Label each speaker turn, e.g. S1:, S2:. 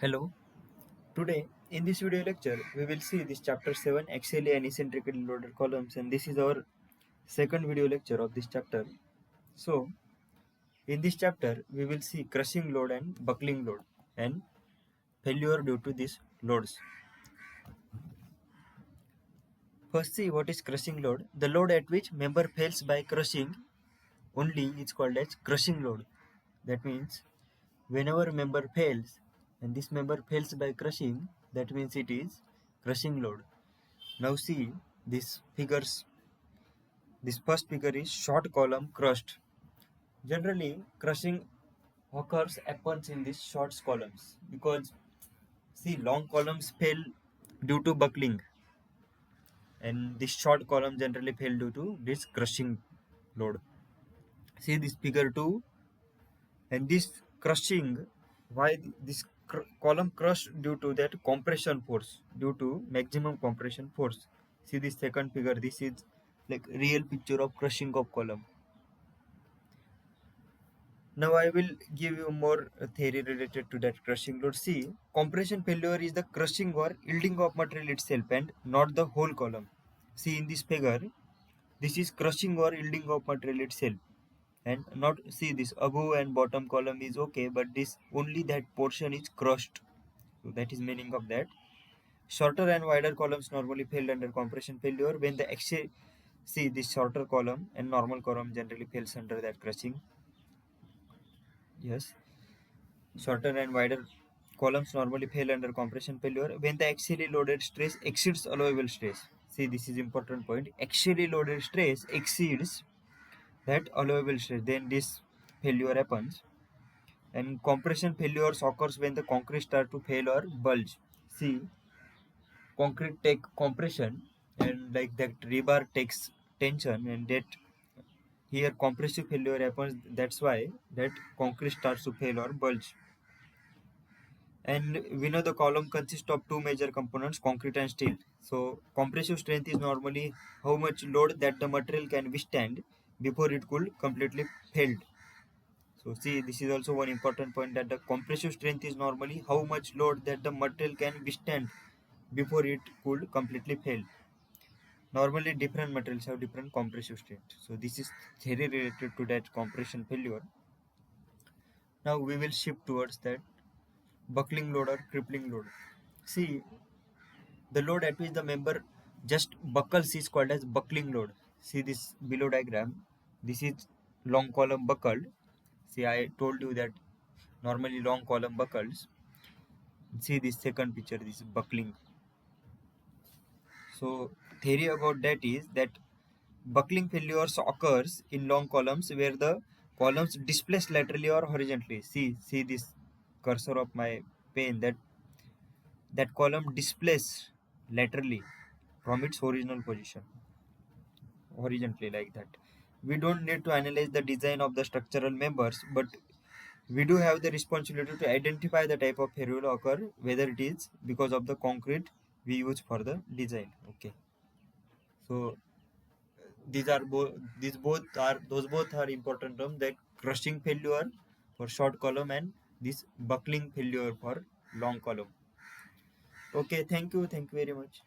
S1: Hello. Today in this video lecture we will see this chapter 7 axially and eccentrically loaded columns, and this is our second video lecture of this chapter. So in this chapter we will see crushing load and buckling load and failure due to these loads. First, see what is crushing load. The load at which member fails by crushing only is called as crushing load. That means whenever member fails and this member fails by crushing, that means it is crushing load. Now see these figures. This first figure is short column crushed. Generally, crushing occurs happens in these short columns because see long columns fail due to buckling, and this short column generally fail due to this crushing load. See this figure 2, and this crushing, why this column crushed due to that compression force, due to maximum compression force. See this second figure, this is like real picture of crushing of column. Now I will give you more theory related to that crushing load. See, compression failure is the crushing or yielding of material itself and not the whole column. See in this figure, this is crushing or yielding of material itself, and not, see this above and bottom column is okay, but this only that portion is crushed. So that is meaning of that. Shorter and wider columns normally fail under compression failure when the axial, see this shorter column and normal column generally fails under that crushing. Yes, shorter and wider columns normally fail under compression failure when the axially loaded stress exceeds allowable stress. See, this is important point. Axially loaded stress exceeds that allowable stress, then this failure happens. And compression failures occurs when the concrete start to fail or bulge. See, concrete take compression and like that rebar takes tension, and that here compressive failure happens. That's why that concrete starts to fail or bulge. And we know the column consists of two major components, concrete and steel. So compressive strength is normally how much load that the material can withstand before it could completely fail. So see, this is also one important point, that the compressive strength is normally how much load that the material can withstand before it could completely fail. Normally different materials have different compressive strength. So this is theory related to that compression failure. Now we will shift towards that buckling load or crippling load. See, the load at which the member just buckles is called as buckling load. See this below diagram. This is long column buckled. See, I told you that normally long column buckles. See this second picture, this is buckling. So theory about that is that buckling failures occurs in long columns where the columns displace laterally or horizontally. See this cursor of my pen, that column displaces laterally from its original position, horizontally like that. We don't need to analyze the design of the structural members, but we do have the responsibility to identify the type of failure occur, whether it is because of the concrete we use for the design. Okay, so those both are important terms, that crushing failure for short column and this buckling failure for long column. Okay, thank you very much.